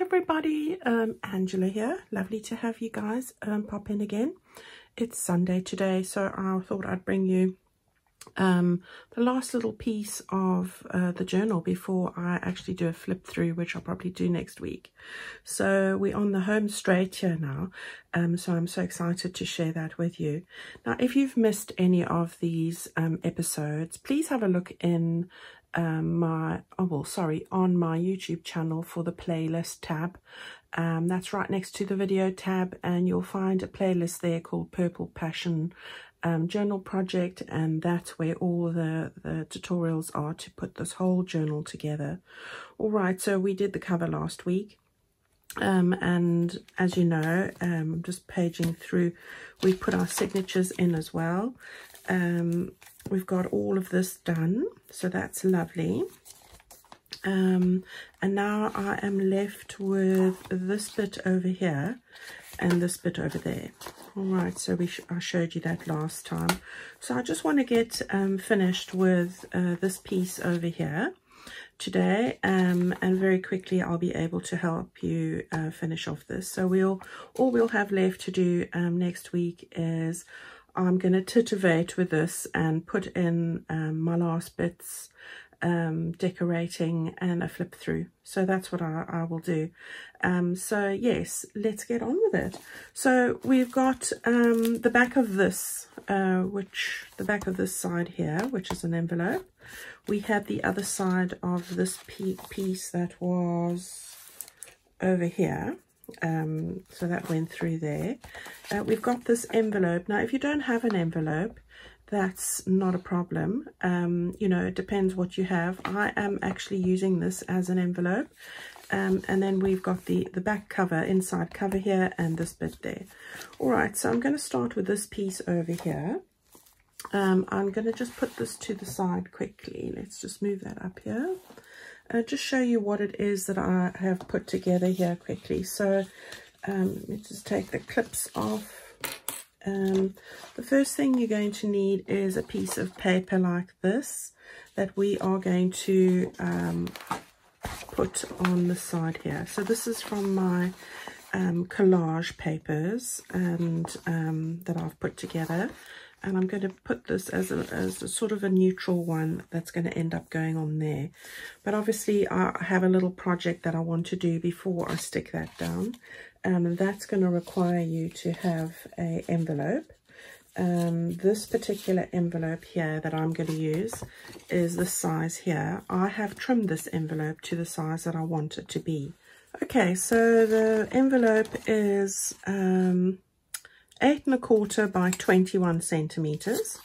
everybody, Angela here. Lovely to have you guys pop in again. It's Sunday today, so I thought I'd bring you the last little piece of the journal before I actually do a flip through, which I'll probably do next week. So we're on the home straight here now, so I'm so excited to share that with you. Now, if you've missed any of these episodes, please have a look in on my YouTube channel for the playlist tab. That's right next to the video tab, and you'll find a playlist there called Purple Passion Journal Project, and that's where all the tutorials are to put this whole journal together. All right, so we did the cover last week, and as you know, I'm just paging through, we put our signatures in as well. We've got all of this done, so that's lovely. And now I am left with this bit over here and this bit over there. All right, so I showed you that last time. So I just want to get finished with this piece over here today, and very quickly I'll be able to help you finish off this. So all we'll have left to do next week is I'm going to titivate with this and put in my last bits, decorating and a flip through. So that's what I will do. So yes, let's get on with it. So we've got the back of this, the back of this side here, which is an envelope. We had the other side of this piece that was over here. So that went through there. We've got this envelope. Now, if you don't have an envelope, that's not a problem. You know, it depends what you have. I am actually using this as an envelope. And then we've got the back cover, inside cover here, and this bit there. All right, so I'm going to start with this piece over here. I'm going to just put this to the side quickly. Let's just move that up here. Just show you what it is that I have put together here quickly. So let me just take the clips off. The first thing you're going to need is a piece of paper like this that we are going to put on the side here. So this is from my collage papers and that I've put together. And I'm going to put this as a sort of a neutral one that's going to end up going on there. But obviously I have a little project that I want to do before I stick that down. And that's going to require you to have an envelope. This particular envelope here that I'm going to use is this size here. I have trimmed this envelope to the size that I want it to be. Okay, so the envelope is 8 1/4 by 21 centimeters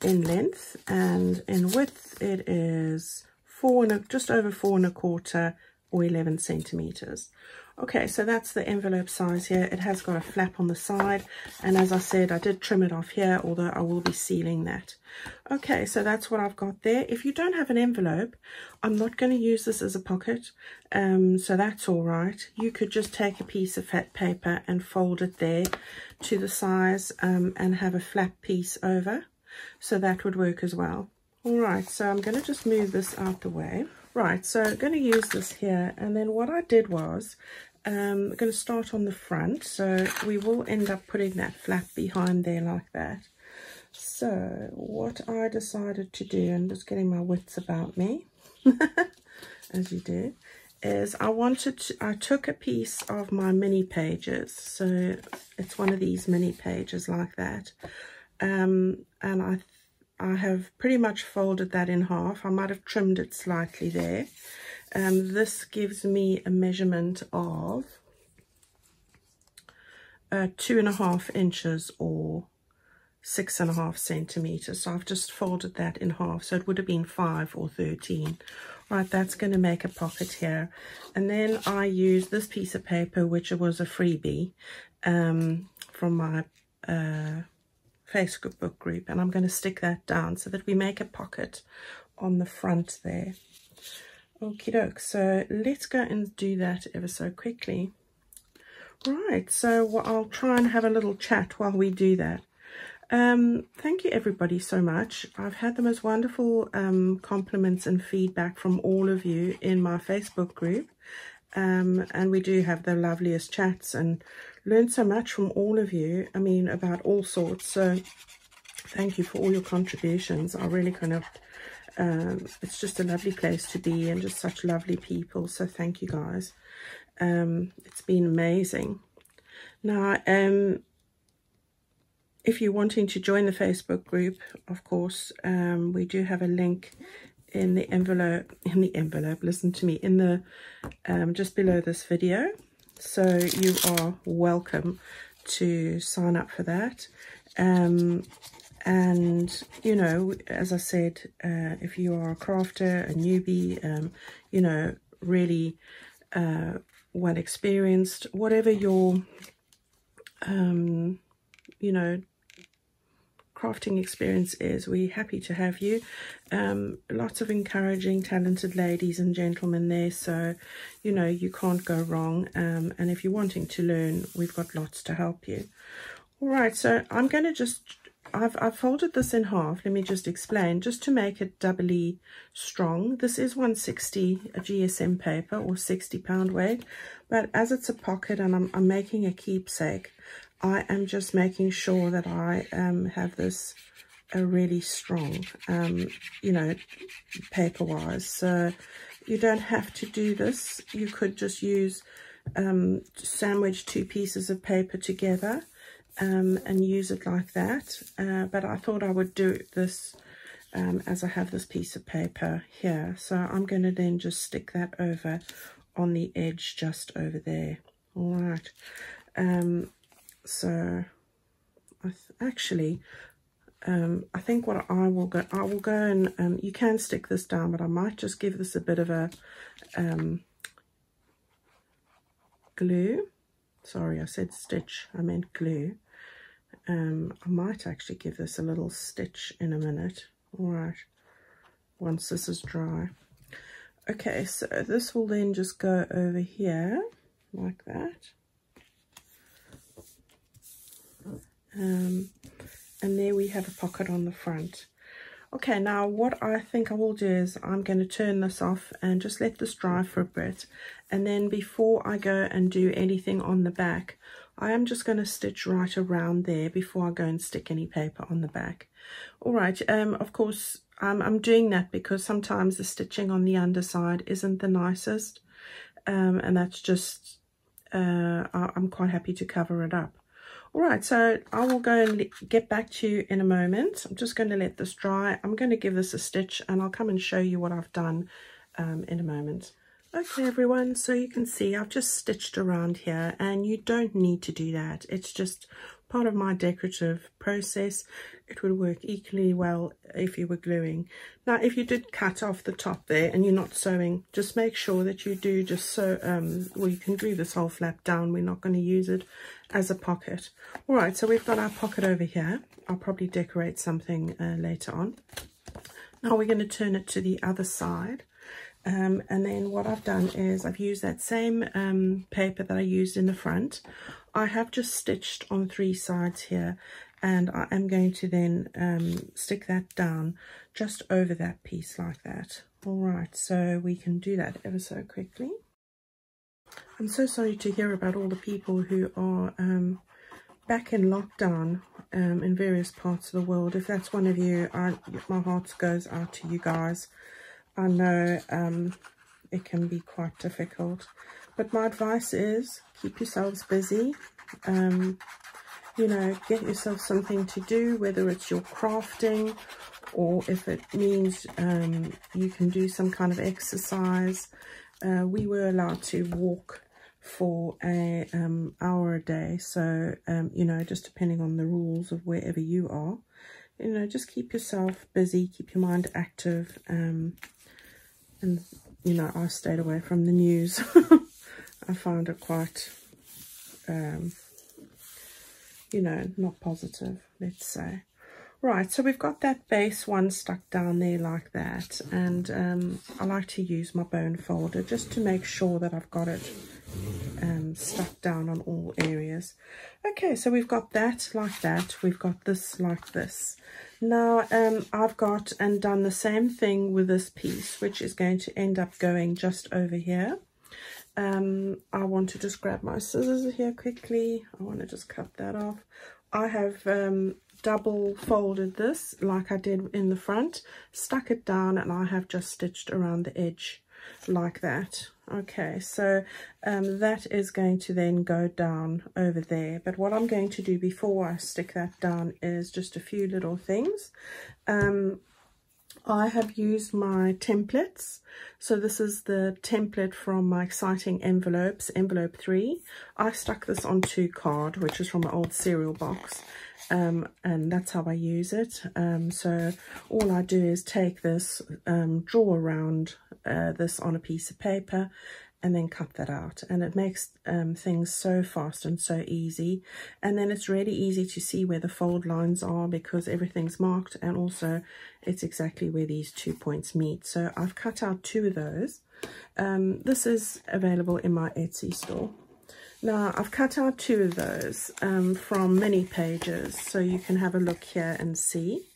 in length, and in width it is just over 4 1/4 or 11 centimeters. Okay, so that's the envelope size here. It has got a flap on the side, and as I said, I did trim it off here, although I will be sealing that. Okay, so that's what I've got there. If you don't have an envelope, I'm not going to use this as a pocket, so that's all right. You could just take a piece of fat paper and fold it there to the size and have a flap piece over, so that would work as well. All right, so I'm going to just move this out the way. Right, so I'm going to use this here, and then what I did was I'm going to start on the front, so we will end up putting that flap behind there like that. So what I decided to do, and just getting my wits about me, as you do, is I took a piece of my mini pages, so it's one of these mini pages like that, and I have pretty much folded that in half. I might have trimmed it slightly there. This gives me a measurement of 2.5 inches or 6.5 centimeters. So I've just folded that in half. So it would have been 5 or 13. Right, that's going to make a pocket here. And then I use this piece of paper, which was a freebie from my Facebook group, and I'm going to stick that down so that we make a pocket on the front there. Okie doke, so let's go and do that ever so quickly. Right, so I'll try and have a little chat while we do that. Thank you everybody so much. I've had the most wonderful compliments and feedback from all of you in my Facebook group, and we do have the loveliest chats and learn so much from all of you. I mean, about all sorts. So thank you for all your contributions. I really kind of, it's just a lovely place to be and just such lovely people. So thank you guys. It's been amazing. Now, if you're wanting to join the Facebook group, of course, we do have a link in the envelope, listen to me, in the, just below this video. So you are welcome to sign up for that. And, you know, as I said, if you are a crafter, a newbie, you know, really well experienced, whatever your, you know, crafting experience is, we're happy to have you. Lots of encouraging, talented ladies and gentlemen there, so you know you can't go wrong. And if you're wanting to learn, we've got lots to help you. All right, so I'm going to just, I've folded this in half. Let me just explain, just to make it doubly strong. This is 160 a GSM paper, or 60-pound weight, but as it's a pocket and I'm making a keepsake, I am just making sure that I have this really strong, you know, paper-wise. So you don't have to do this. You could just use, sandwich 2 pieces of paper together and use it like that. But I thought I would do this as I have this piece of paper here. So I'm going to then just stick that over on the edge just over there. All right. So actually, I think what I will go and you can stick this down, but I might just give this a bit of a glue. Sorry, I said stitch, I meant glue. I might actually give this a little stitch in a minute. All right, once this is dry. Okay, so this will then just go over here like that. And there we have a pocket on the front. Okay, now what I think I will do is I'm going to turn this off and just let this dry for a bit, and then before I go and do anything on the back, I am just going to stitch right around there before I go and stick any paper on the back. All right, of course I'm doing that because sometimes the stitching on the underside isn't the nicest, and that's just I'm quite happy to cover it up. All right, so I will go and get back to you in a moment. I'm just going to let this dry. I'm going to give this a stitch and I'll come and show you what I've done in a moment. Okay, everyone, so you can see I've just stitched around here, and you don't need to do that. It's just part of my decorative process. It would work equally well if you were gluing. Now, if you did cut off the top there and you're not sewing, just make sure that you do just sew, well, you can glue this whole flap down. We're not going to use it as a pocket. All right, so we've got our pocket over here. I'll probably decorate something later on. Now we're going to turn it to the other side. And then what I've done is I've used that same paper that I used in the front. I have just stitched on 3 sides here, and I am going to then stick that down just over that piece like that. All right, so we can do that ever so quickly. I'm so sorry to hear about all the people who are back in lockdown in various parts of the world. If that's one of you, my heart goes out to you guys. I know it can be quite difficult, but my advice is keep yourselves busy. You know, get yourself something to do, whether it's your crafting or if it means you can do some kind of exercise. We were allowed to walk for a hour a day, so you know, just depending on the rules of wherever you are, you know, just keep yourself busy, keep your mind active. And, you know, I stayed away from the news. I found it quite, you know, not positive, let's say. Right, so we've got that base one stuck down there like that. And I like to use my bone folder just to make sure that I've got it stuck down on all areas. Okay, so we've got that like that. We've got this like this. Now I've got and done the same thing with this piece, which is going to end up going just over here. I want to just grab my scissors here quickly. I want to just cut that off. I have double folded this like I did in the front, stuck it down, and I have just stitched around the edge like that. Okay, so that is going to then go down over there, but what I'm going to do before I stick that down is just a few little things. I have used my templates. So this is the template from my Exciting Envelopes, envelope 3. I stuck this onto card, which is from an old cereal box, and that's how I use it. So all I do is take this, draw around this on a piece of paper, and then cut that out, and it makes things so fast and so easy. And then it's really easy to see where the fold lines are because everything's marked, and also it's exactly where these 2 points meet. So I've cut out 2 of those. This is available in my Etsy store. Now I've cut out 2 of those from mini pages, so you can have a look here and see.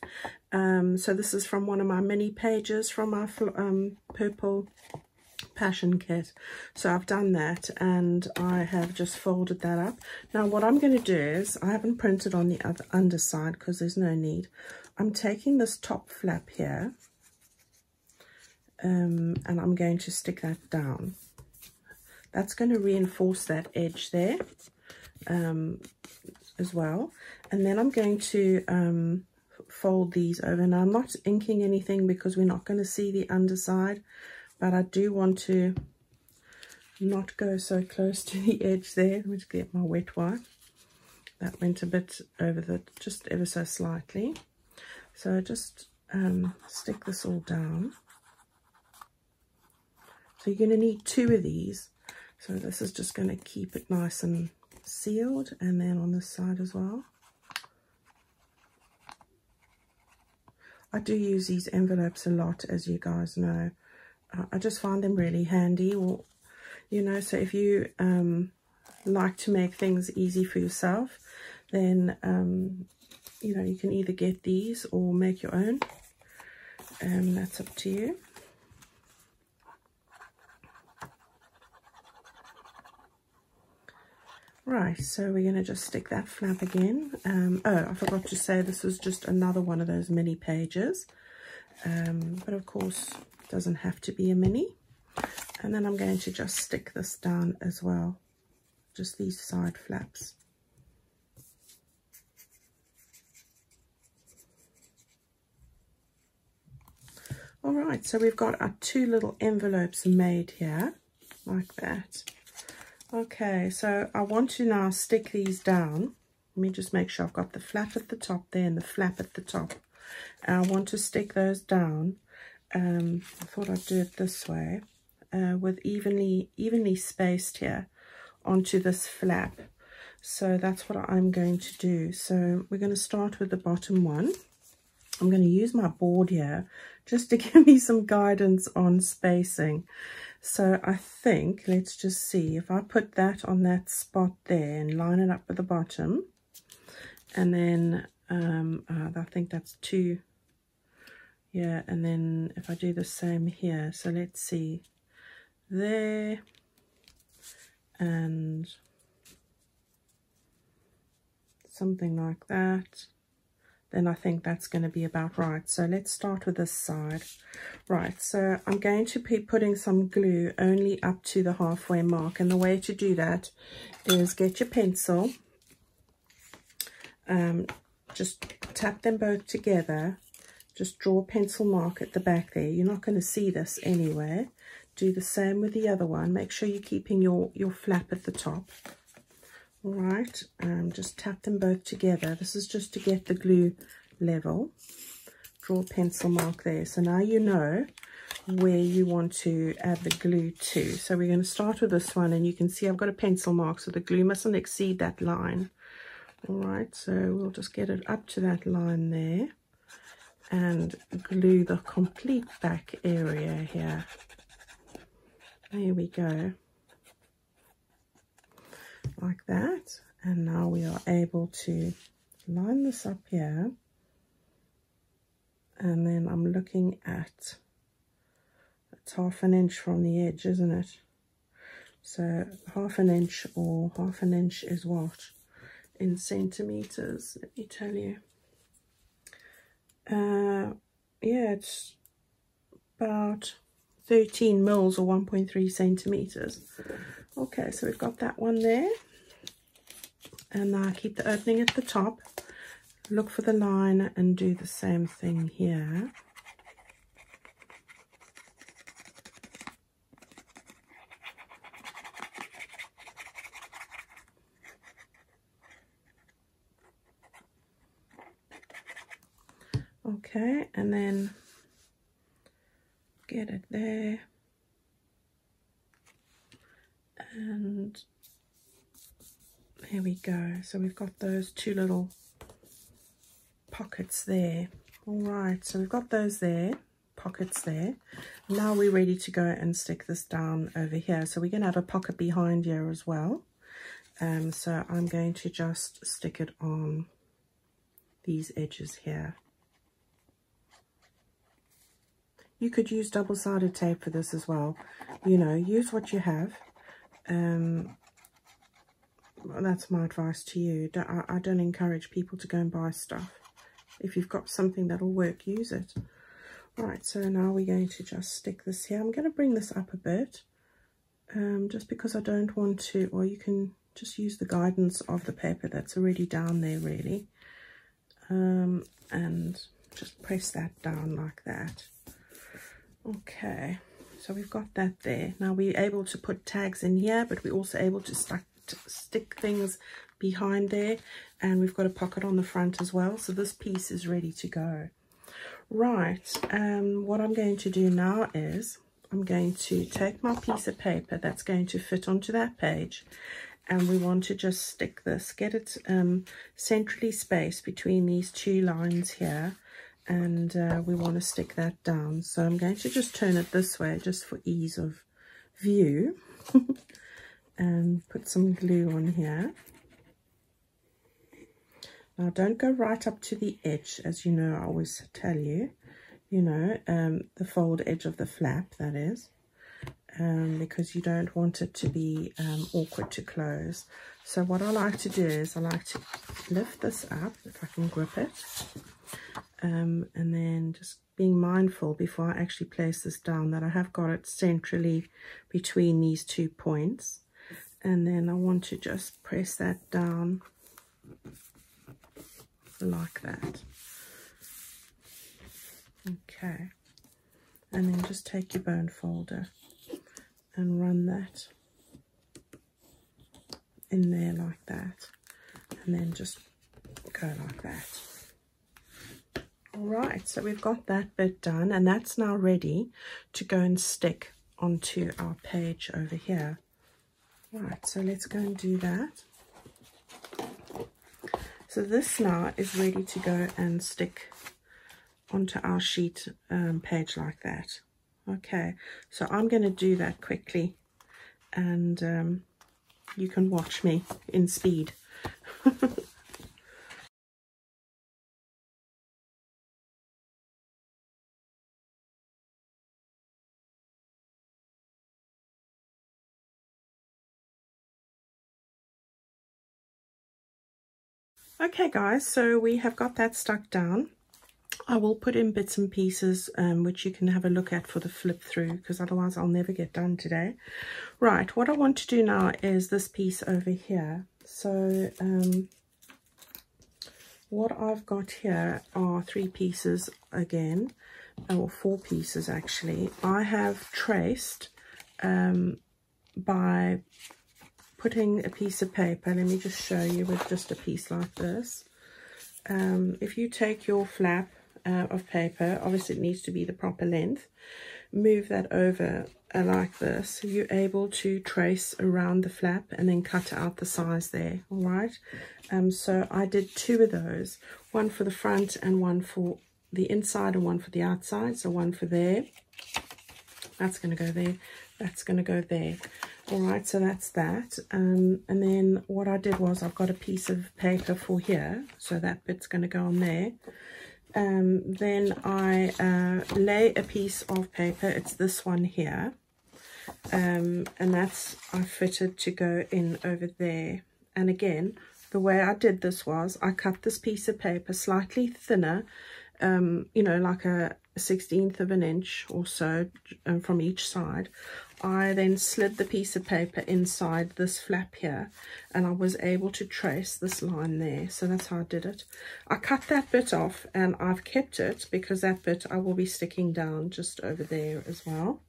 So this is from one of my mini pages from my purple passion kit. So I've done that, and I have just folded that up. Now what I'm going to do is, I haven't printed on the other underside because there's no need. I'm taking this top flap here, and I'm going to stick that down. That's going to reinforce that edge there as well. And then I'm going to fold these over. Now I'm not inking anything because we're not going to see the underside, but I do want to not go so close to the edge there. Let me just get my wet wipe. That went a bit over the, just ever so slightly. So just stick this all down. So you're going to need 2 of these. So this is just going to keep it nice and sealed, and then on this side as well. I do use these envelopes a lot, as you guys know. I just find them really handy, or you know, so if you like to make things easy for yourself, then you know, you can either get these or make your own, and that's up to you. Right, so we're going to just stick that flap again. Oh, I forgot to say this was just another one of those mini pages, but of course it doesn't have to be a mini. And then I'm going to just stick this down as well, just these side flaps. All right, so we've got our 2 little envelopes made here, like that. Okay, so I want to now stick these down. Let me just make sure I've got the flap at the top there and the flap at the top. And I want to stick those down. I thought I'd do it this way, with evenly spaced here onto this flap. So that's what I'm going to do. So we're going to start with the bottom one. I'm going to use my board here just to give me some guidance on spacing. So I think, let's just see, if I put that on that spot there and line it up with the bottom, and then I think that's 2, yeah, and then if I do the same here, so let's see, there, and something like that, then I think that's going to be about right. So let's start with this side. Right, so I'm going to be putting some glue only up to the halfway mark, and the way to do that is get your pencil, just tap them both together, just draw a pencil mark at the back there. You're not going to see this anyway. Do the same with the other one. Make sure you're keeping your flap at the top. All right, just tap them both together. This is just to get the glue level. Draw a pencil mark there. So now you know where you want to add the glue to. So we're going to start with this one, and you can see I've got a pencil mark, so the glue mustn't exceed that line. All right, so we'll just get it up to that line there and glue the complete back area here. There we go. Like that, and now we are able to line this up here, and then I'm looking at, it's 1/2 inch from the edge, isn't it? So 1/2 inch, or 1/2 inch is what in centimeters? Let me tell you. Yeah, it's about 13 mils or 1.3 centimeters. Okay, so we've got that one there. And now keep the opening at the top. Look for the line and do the same thing here. Okay, and then get it there. And there we go. So we've got those two little pockets there. All right, so we've got those there, pockets there. Now we're ready to go and stick this down over here. So we're going to have a pocket behind here as well. So I'm going to just stick it on these edges here. You could use double-sided tape for this as well. You know, use what you have. That's my advice to you. I don't encourage people to go and buy stuff. If you've got something that'll work, use it. Right, so now we're going to just stick this here. I'm going to bring this up a bit, just because I don't want to, or you can just use the guidance of the paper that's already down there, really. And just press that down like that. Okay, so we've got that there. Now we're able to put tags in here, but we're also able to stick things behind there, and we've got a pocket on the front as well. So this piece is ready to go. Right, what I'm going to do now is I'm going to take my piece of paper that's going to fit onto that page, and we want to just stick this, get it centrally spaced between these two lines here. And we want to stick that down. So I'm going to just turn it this way just for ease of view. And put some glue on here. Now don't go right up to the edge, as you know I always tell you. You know, the fold edge of the flap, that is. Because you don't want it to be awkward to close. So what I like to do is I like to lift this up, if I can grip it. And then just being mindful before I actually place this down that I have got it centrally between these 2 points. And then I want to just press that down like that. Okay. And then just take your bone folder and run that in there like that. And then just go like that. Alright, so we've got that bit done, and that's now ready to go and stick onto our page over here. Right, so let's go and do that. So this now is ready to go and stick onto our sheet page like that. Okay, so I'm going to do that quickly, and you can watch me in speed. Okay guys, so we have got that stuck down. I will put in bits and pieces which you can have a look at for the flip through, because otherwise I'll never get done today. Right, what I want to do now is this piece over here. So what I've got here are 3 pieces again, or 4 pieces actually. I have traced by putting a piece of paper. Let me just show you with just a piece like this. If you take your flap of paper, obviously it needs to be the proper length, move that over like this, so you're able to trace around the flap and then cut out the size there. All right, so I did 2 of those, one for the front and one for the inside and one for the outside. So one for there, that's going to go there, that's going to go there. All right, so that's that. And then what I did was I've got a piece of paper for here, so that bit's going to go on there. Then I lay a piece of paper, it's this one here, and that's I fitted to go in over there. And again, the way I did this was I cut this piece of paper slightly thinner, you know, like a 1/16 of an inch or so from each side. I then slid the piece of paper inside this flap here, and I was able to trace this line there. So that's how I did it. I cut that bit off, and I've kept it because that bit I will be sticking down just over there as well.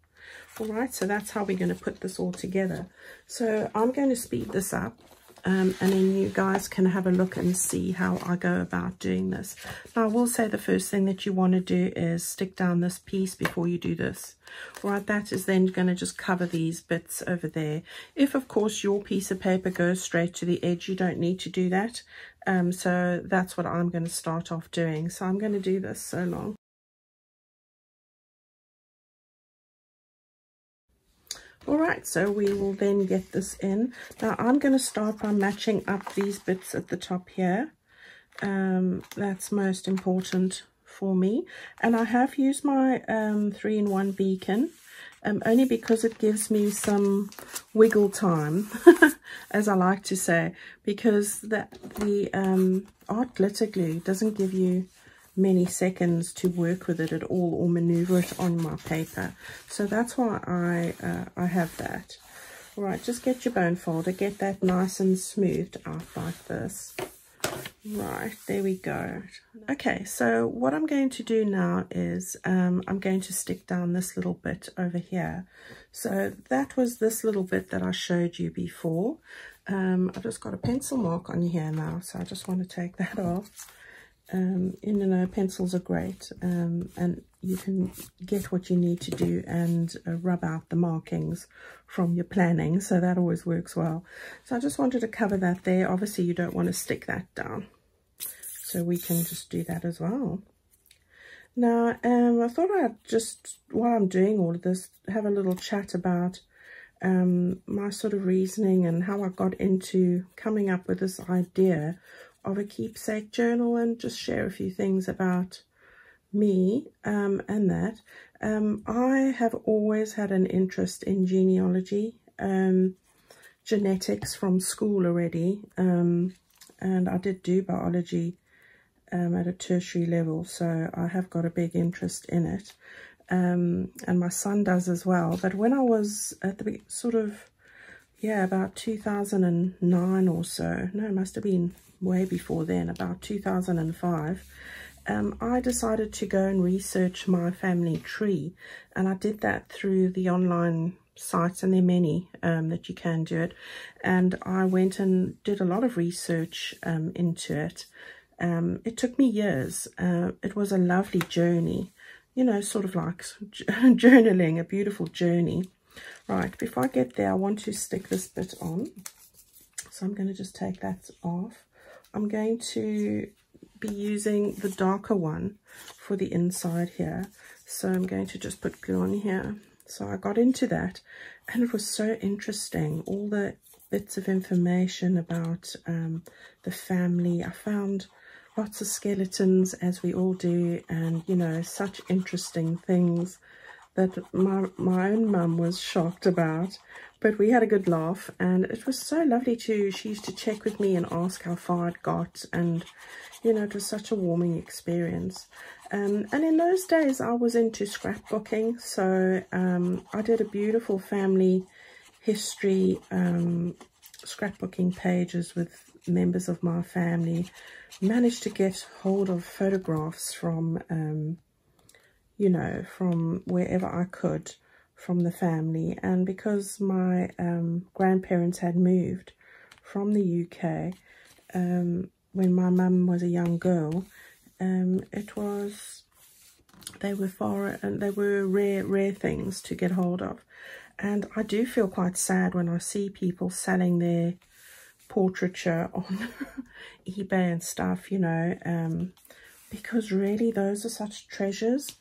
All right, so that's how we're going to put this all together. So I'm going to speed this up. And then you guys can have a look and see how I go about doing this. Now, I will say the first thing that you want to do is stick down this piece before you do this. All right, that is then going to just cover these bits over there. If, of course, your piece of paper goes straight to the edge, you don't need to do that. So that's what I'm going to start off doing. So I'm going to do this so long. All right, so we will then get this in. Now I'm going to start by matching up these bits at the top here. That's most important for me. And I have used my 3-in-1 beacon, only because it gives me some wiggle time, as I like to say, because the art glitter glue doesn't give you many seconds to work with it at all or maneuver it on my paper. So that's why I have that. All right, just get your bone folder, get that nice and smoothed out like this. Right, there we go. Okay, so what I'm going to do now is I'm going to stick down this little bit over here. So that was this little bit that I showed you before. I've just got a pencil mark on here now, so I just want to take that off. You know, pencils are great, and you can get what you need to do and rub out the markings from your planning, so that always works well. So I just wanted to cover that there. Obviously you don't want to stick that down, so we can just do that as well. Now I thought I'd just, while I'm doing all of this, have a little chat about my sort of reasoning and how I got into coming up with this idea of a keepsake journal, and just share a few things about me and that. I have always had an interest in genealogy, genetics from school already, and I did do biology at a tertiary level, so I have got a big interest in it, and my son does as well. But when I was at the sort of, yeah, about 2009 or so, no, it must have been way before then, about 2005, I decided to go and research my family tree, and I did that through the online sites, and there are many that you can do it, and I went and did a lot of research into it. It took me years. It was a lovely journey, you know, sort of like journaling, a beautiful journey. Right, before I get there, I want to stick this bit on, so I'm going to just take that off. I'm going to be using the darker one for the inside here. So I'm going to just put glue on here. So I got into that, and it was so interesting. All the bits of information about the family. I found lots of skeletons, as we all do, and, you know, such interesting things that my own mum was shocked about. But we had a good laugh, and it was so lovely too. She used to check with me and ask how far I'd got, and, you know, it was such a warming experience. And in those days I was into scrapbooking, so I did a beautiful family history scrapbooking pages with members of my family. Managed to get hold of photographs from you know, from wherever I could from the family. And because my grandparents had moved from the UK when my mum was a young girl, they were rare things to get hold of. And I do feel quite sad when I see people selling their portraiture on eBay and stuff, you know, because really those are such treasures.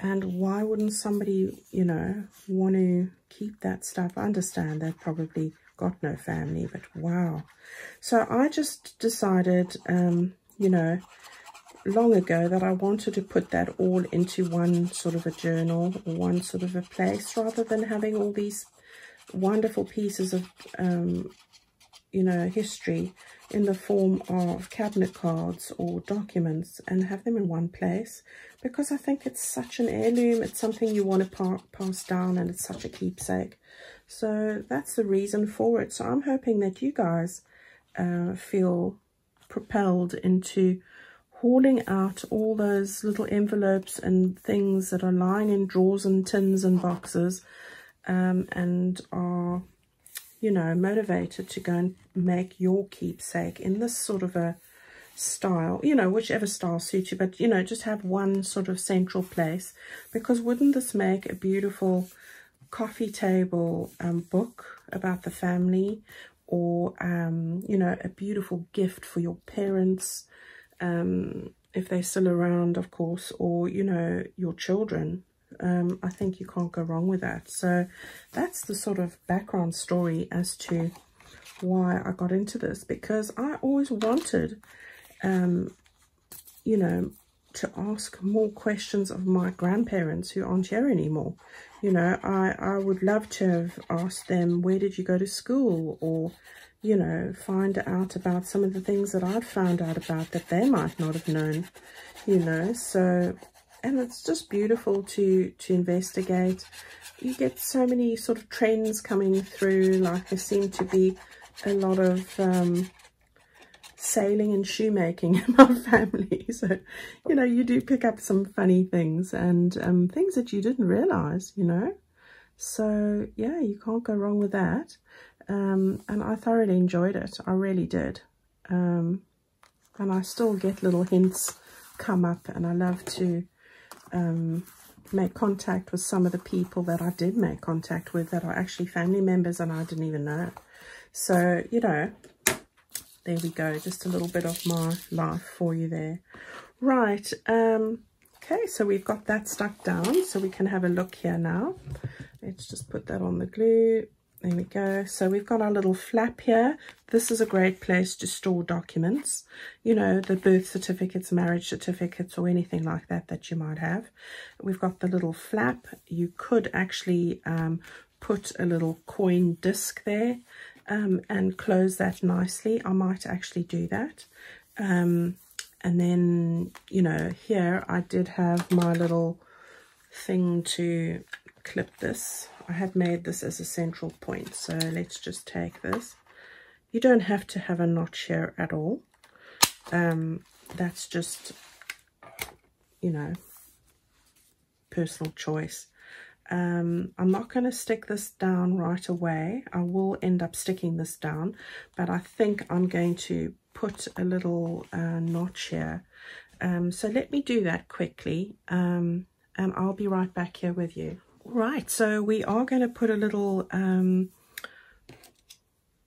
And why wouldn't somebody, you know, want to keep that stuff? I understand they've probably got no family, but wow. So I just decided, you know, long ago that I wanted to put that all into one sort of a journal or one sort of a place, rather than having all these wonderful pieces of you know, history in the form of cabinet cards or documents, and have them in one place, because I think it's such an heirloom. It's something you want to pass down, and it's such a keepsake. So that's the reason for it. So I'm hoping that you guys feel propelled into hauling out all those little envelopes and things that are lying in drawers and tins and boxes, and are, you know, motivated to go and make your keepsake in this sort of a style, you know, whichever style suits you, but, you know, just have one sort of central place, because wouldn't this make a beautiful coffee table book about the family, or, you know, a beautiful gift for your parents, if they're still around, of course, or, you know, your children. I think you can't go wrong with that. So that's the sort of background story as to why I got into this, because I always wanted, you know, to ask more questions of my grandparents who aren't here anymore. You know, I would love to have asked them, where did you go to school? Or, you know, find out about some of the things that I'd found out about that they might not have known, you know. So, and it's just beautiful to investigate. You get so many sort of trends coming through, like there seem to be a lot of sailing and shoemaking in my family. So, you know, you do pick up some funny things, and things that you didn't realize, you know. So, yeah, you can't go wrong with that. And I thoroughly enjoyed it. I really did. And I still get little hints come up, and I love to make contact with some of the people that I did make contact with that are actually family members and I didn't even know. So, you know, there we go. Just a little bit of my life for you there. Right. Okay, so we've got that stuck down, so we can have a look here now. Let's just put that on the glue. There we go. So we've got our little flap here. This is a great place to store documents, you know, the birth certificates, marriage certificates, or anything like that that you might have. We've got the little flap. You could actually put a little coin disc there and close that nicely. I might actually do that. And then, you know, here I did have my little thing to clip this. I had made this as a central point, so let's just take this. You don't have to have a notch here at all. That's just, you know, personal choice. I'm not going to stick this down right away. I will end up sticking this down, but I think I'm going to put a little notch here. So let me do that quickly, and I'll be right back here with you. Right, so we are going to put a little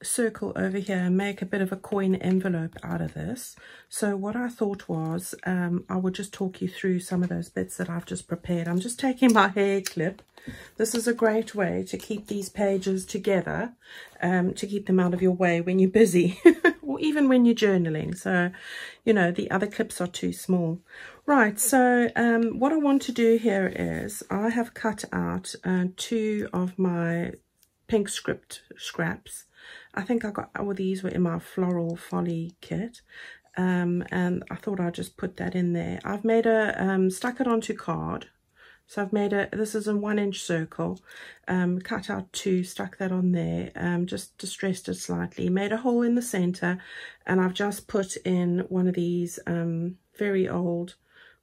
circle over here and make a bit of a coin envelope out of this. So what I thought was I would just talk you through some of those bits that I've just prepared. I'm just taking my hair clip. This is a great way to keep these pages together, to keep them out of your way when you're busy or even when you're journaling. So, you know, the other clips are too small. Right, so what I want to do here is I have cut out 2 of my pink script scraps. I think I got all these were in my Floral Folly kit, and I thought I'd just put that in there. I've made a stuck it onto card. So I've made this is a 1-inch circle, cut out 2, stuck that on there, just distressed it slightly, made a hole in the center, and I've just put in one of these very old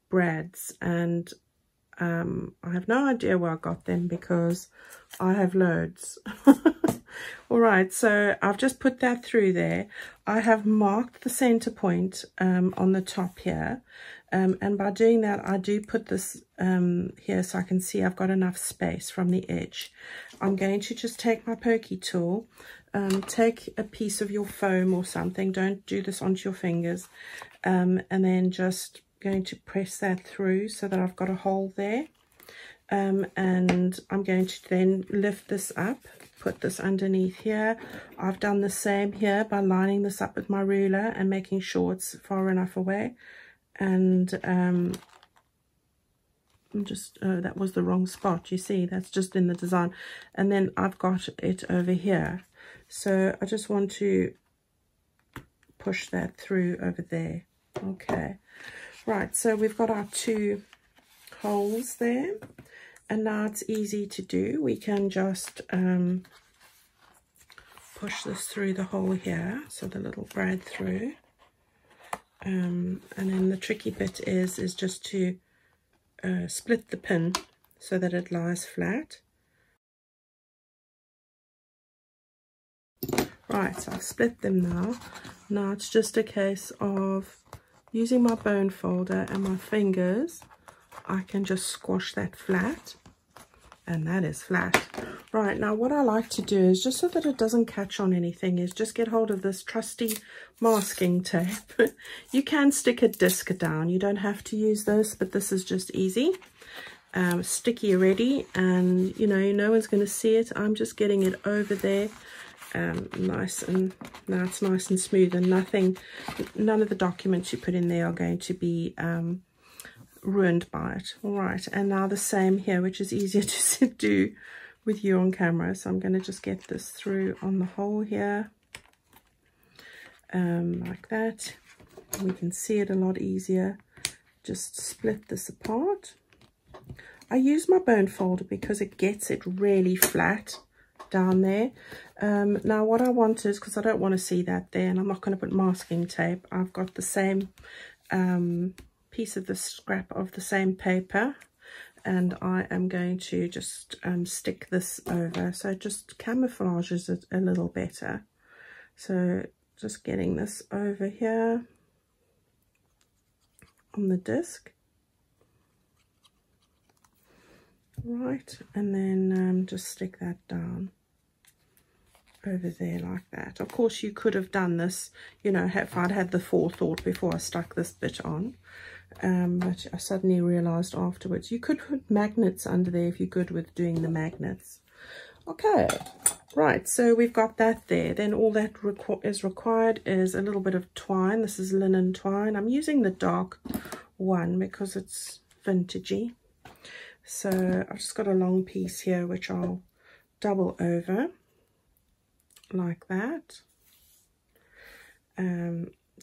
brads, and I have no idea where I got them because I have loads. All right, so I've just put that through there. I have marked the center point on the top here, and by doing that I do put this here so I can see I've got enough space from the edge. I'm going to just take my pokey tool, take a piece of your foam or something, don't do this onto your fingers, and then just going to press that through so that I've got a hole there, and I'm going to then lift this up, put this underneath here. I've done the same here by lining this up with my ruler and making sure it's far enough away, and I'm just, that was the wrong spot, you see, that's just in the design, and then I've got it over here, so I just want to push that through over there. Okay, right, so we've got our 2 holes there, and now it's easy to do. We can just push this through the hole here, so the little brad through, and then the tricky bit is just to split the pin so that it lies flat. Right, so I've split them now. Now it's just a case of using my bone folder and my fingers. I can just squash that flat, and that is flat. Right, now what I like to do is, just so that it doesn't catch on anything, is just get hold of this trusty masking tape. You can stick a disc down, you don't have to use this, but this is just easy. Sticky already, and you know, no one's going to see it. I'm just getting it over there, nice, and now it's nice and smooth, and none of the documents you put in there are going to be ruined by it. All right, and now the same here, which is easier to do with you on camera. So I'm going to just get this through on the hole here, like that. We can see it a lot easier. Just split this apart. I use my bone folder because it gets it really flat down there. Now what I want is, because I don't want to see that there, and I'm not going to put masking tape, I've got the same piece of the scrap of the same paper, and I am going to just stick this over, so it just camouflages it a little better. So just getting this over here on the disc, right, and then just stick that down over there like that. Of course you could have done this, you know, if I'd had the forethought before I stuck this bit on, but I suddenly realized afterwards you could put magnets under there if you're good with doing the magnets. Okay, right, so we've got that there. Then all that is required is a little bit of twine. This is linen twine. I'm using the dark one because it's vintagey. So I've just got a long piece here which I'll double over like that.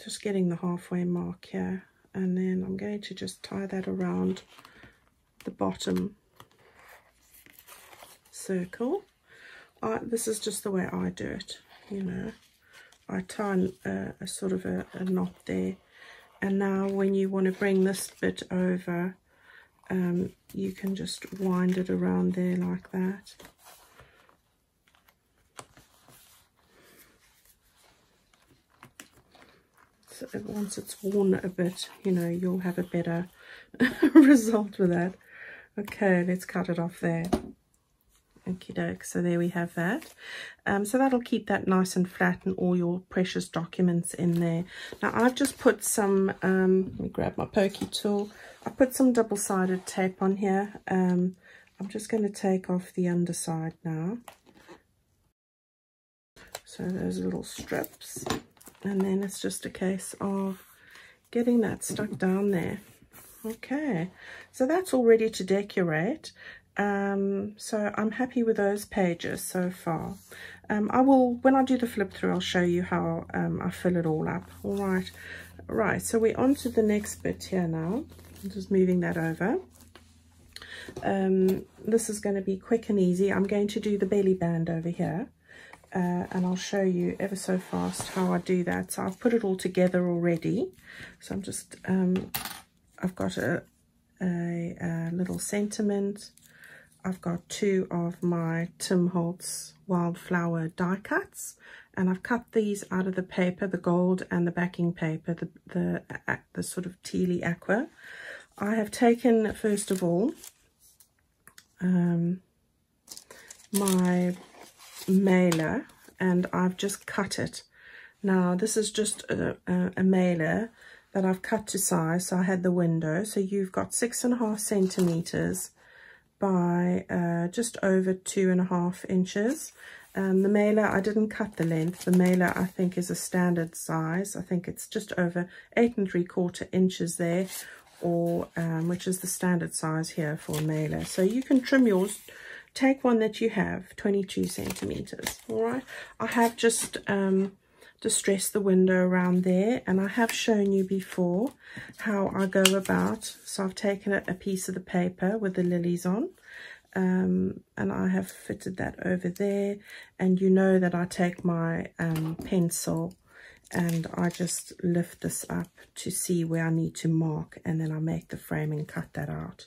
Just getting the halfway mark here, and then I'm going to just tie that around the bottom circle. This is just the way I do it, you know. I tie a sort of a knot there, and now when you want to bring this bit over, you can just wind it around there like that. So once it's worn a bit, you know, you'll have a better result with that. Okay, let's cut it off there. Okie doke, so there we have that. So that'll keep that nice and flat and all your precious documents in there. Now I've just put some, let me grab my pokey tool. I put some double-sided tape on here. I'm just going to take off the underside now. So those little strips. And then it's just a case of getting that stuck down there. Okay, so that's all ready to decorate. So I'm happy with those pages so far. I will, when I do the flip through, I'll show you how I fill it all up. All right, right, so we're on to the next bit here now. I'm just moving that over. This is going to be quick and easy. I'm going to do the belly band over here. And I'll show you ever so fast how I do that. So I've put it all together already. So I'm just, I've got a little sentiment. I've got 2 of my Tim Holtz wildflower die cuts, and I've cut these out of the paper, the gold and the backing paper, the sort of tealy aqua. I have taken, first of all, my mailer, and I've just cut it. Now this is just a mailer that I've cut to size, so I had the window. So you've got 6.5 centimeters by just over 2.5 inches, The mailer, I didn't cut the length. The mailer, I think, is a standard size. I think it's just over 8 3/4 inches there, or which is the standard size here for a mailer. So you can trim yours. Take one that you have, 22 centimeters. All right. I have just distressed the window around there, and I have shown you before how I go about. So I've taken a piece of the paper with the lilies on. And I have fitted that over there, and you know that I take my pencil and I just lift this up to see where I need to mark, and then I make the frame and cut that out.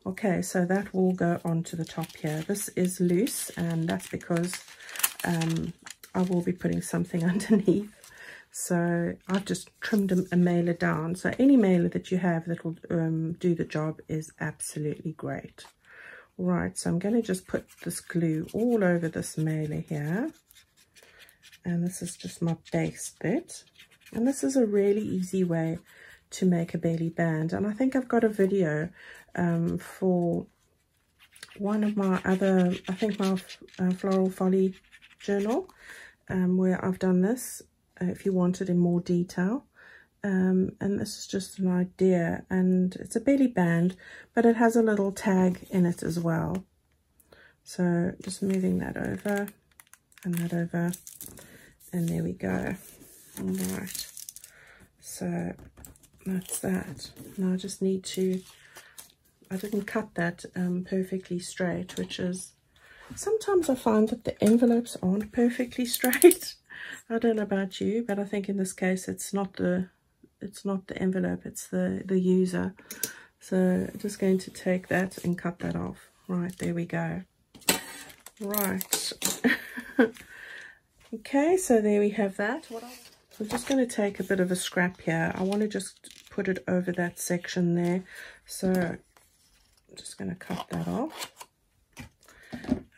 Okay, so that will go onto the top here. This is loose, and that's because I will be putting something underneath. So I've just trimmed a mailer down. So any mailer that you have that will do the job is absolutely great. Right, so I'm going to just put this glue all over this mailer here. And this is just my base bit. And this is a really easy way to make a belly band. And I think I've got a video for one of my other, I think my Floral Folly journal, where I've done this, if you want it in more detail. And this is just an idea, and it's a belly band, but it has a little tag in it as well. So just moving that over and that over, and there we go. All right, so that's that. Now I just need to, I didn't cut that perfectly straight, which is, sometimes I find that the envelopes aren't perfectly straight. I don't know about you, but I think in this case it's not the envelope, it's the user. So I'm just going to take that and cut that off. Right, there we go. Right. Okay, so there we have that. I'm just going to take a bit of a scrap here. I want to just put it over that section there. So I'm just going to cut that off.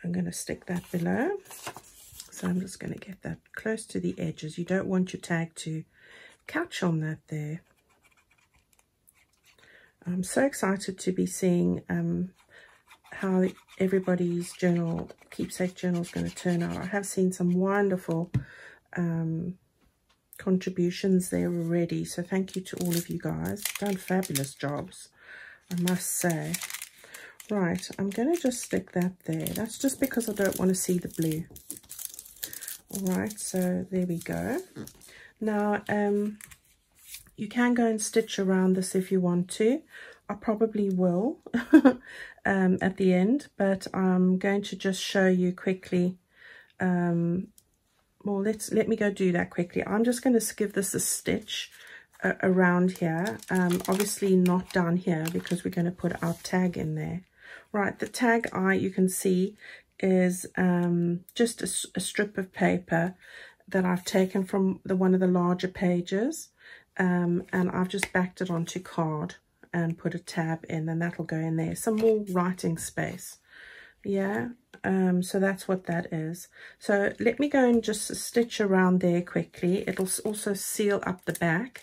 I'm going to stick that below. So I'm just going to get that close to the edges. You don't want your tag to catch on that there. I'm so excited to be seeing how everybody's journal, keepsake journal, is going to turn out. I have seen some wonderful contributions there already, so thank you to all of you guys. Done fabulous jobs, I must say. Right, I'm going to just stick that there. That's just because I don't want to see the blue. All right, so there we go. Now, you can go and stitch around this if you want to. I probably will at the end, but I'm going to just show you quickly. Well, let me go do that quickly. I'm just going to give this a stitch around here. Obviously not down here, because we're going to put our tag in there. Right, the tag you can see is just a strip of paper that I've taken from one of the larger pages, and I've just backed it onto card and put a tab in, and that'll go in there. Some more writing space. Yeah, so that's what that is. So let me go and just stitch around there quickly. It'll also seal up the back,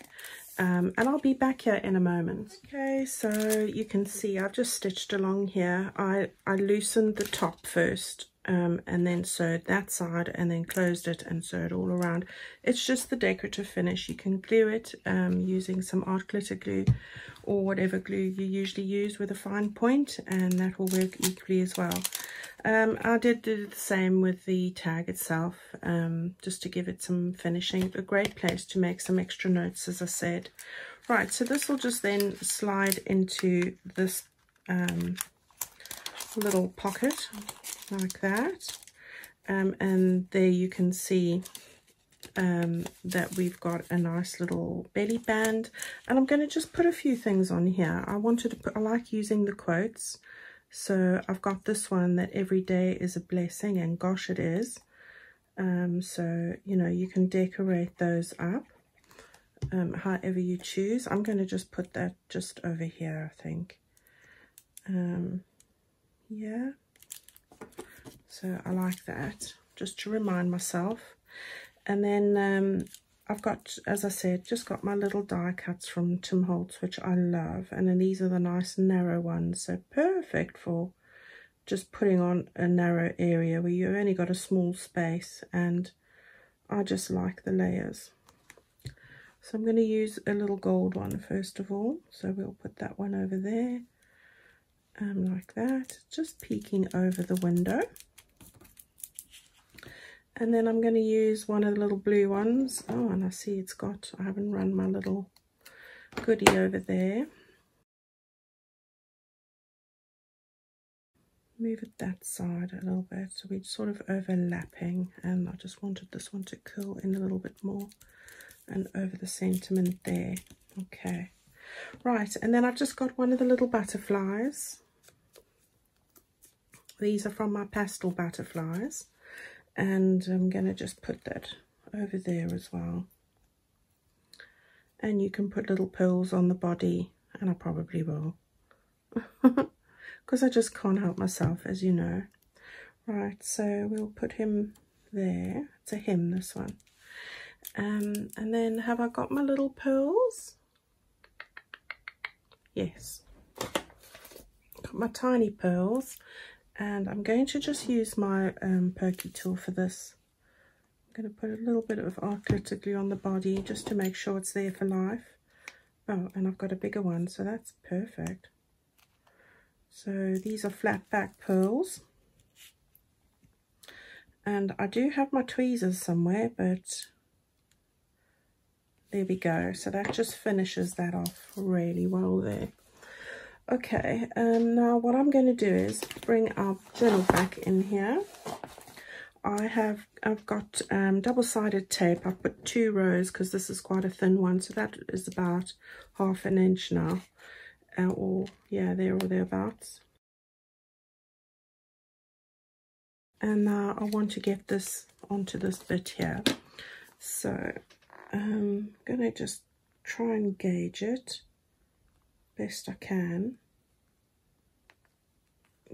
and I'll be back here in a moment. Okay, so you can see I've just stitched along here. I loosened the top first, and then sewed that side, and then closed it and sewed all around. It's just the decorative finish. You can glue it using some art glitter glue or whatever glue you usually use with a fine point, and that will work equally as well. I did do the same with the tag itself, just to give it some finishing. A great place to make some extra notes, as I said. Right, so this will just then slide into this little pocket like that, and there you can see that we've got a nice little belly band, and I'm going to just put a few things on here. I like using the quotes, so I've got this one, that every day is a blessing, and gosh it is. So you know, you can decorate those up however you choose. I'm going to just put that just over here, I think. Yeah, so I like that, just to remind myself. And then I've got, as I said, just got my little die cuts from Tim Holtz, which I love. And then these are the nice narrow ones, so perfect for just putting on a narrow area where you've only got a small space, and I just like the layers. So I'm going to use a little gold one first of all. So we'll put that one over there, like that, just peeking over the window. And then I'm going to use one of the little blue ones. Oh, and I see I haven't run my little goodie over there. Move it that side a little bit, so we're sort of overlapping, and I just wanted this one to curl in a little bit more and over the sentiment there. Okay, right, and then I've just got one of the little butterflies. These are from my pastel butterflies, and I'm going to just put that over there as well. And you can put little pearls on the body, and I probably will. Because I just can't help myself, as you know. Right, so we'll put him there. It's a him, this one. And then have I got my little pearls? Yes. Got my tiny pearls. And I'm going to just use my pokey tool for this. I'm going to put a little bit of art glitter glue on the body just to make sure it's there for life. Oh, and I've got a bigger one, so that's perfect. So these are flat back pearls, and I do have my tweezers somewhere, but there we go. So that just finishes that off really well there. Okay, now what I'm going to do is bring our journal back in here. I've got double-sided tape. I've put 2 rows because this is quite a thin one, so that is about 1/2 inch now. Or yeah, there or thereabouts. And now I want to get this onto this bit here, so I'm gonna just try and gauge it best I can.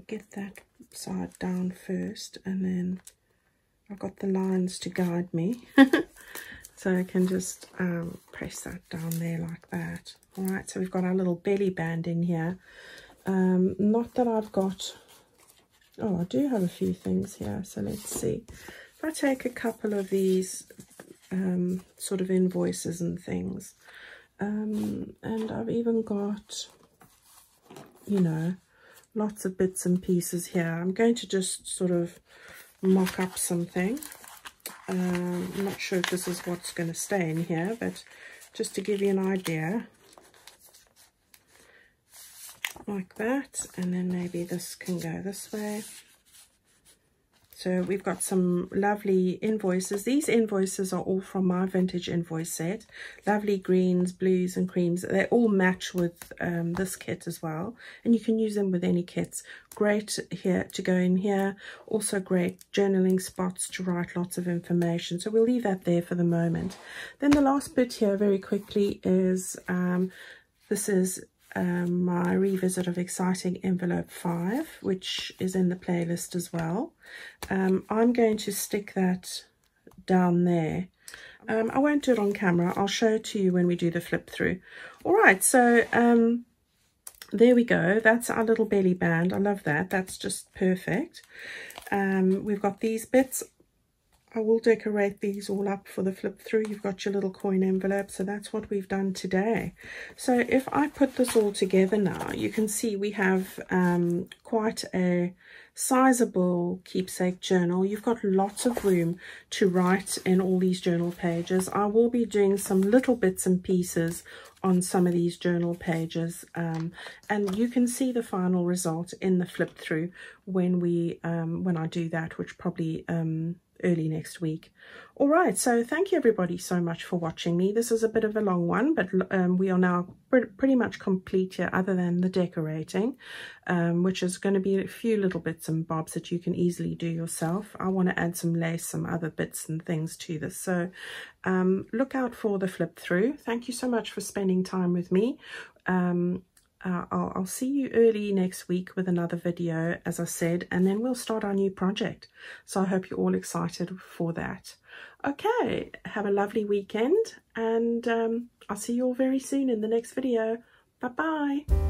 Get that side down first, and then I've got the lines to guide me. So I can just press that down there like that. All right, so we've got our little belly band in here. Not that I've got, oh, I do have a few things here. So let's see. If I take a couple of these sort of invoices and things, and I've even got, you know, lots of bits and pieces here. I'm going to just sort of mock up something. I'm not sure if this is what's going to stay in here, but just to give you an idea, like that, and then maybe this can go this way. So we've got some lovely invoices. These invoices are all from my vintage invoice set. Lovely greens, blues and creams. They all match with this kit as well. And you can use them with any kits. Great here to go in here. Also great journaling spots to write lots of information. So we'll leave that there for the moment. Then the last bit here very quickly is, this is my revisit of Exciting Envelope 5, which is in the playlist as well. I'm going to stick that down there. I won't do it on camera. I'll show it to you when we do the flip through. All right, so there we go. That's our little belly band. I love that. That's just perfect. We've got these bits. I will decorate these all up for the flip through. You've got your little coin envelope. So that's what we've done today. So if I put this all together now, you can see we have quite a sizable keepsake journal. You've got lots of room to write in all these journal pages. I will be doing some little bits and pieces on some of these journal pages, and you can see the final result in the flip through when I do that, which probably early next week. All right, so thank you everybody so much for watching me. This is a bit of a long one, but we are now pretty much complete here, other than the decorating, which is going to be a few little bits and bobs that you can easily do yourself. I want to add some lace, some other bits and things to this, so look out for the flip through. Thank you so much for spending time with me. I'll see you early next week with another video, as I said, and then we'll start our new project. So I hope you're all excited for that. Okay, have a lovely weekend, and I'll see you all very soon in the next video. Bye-bye.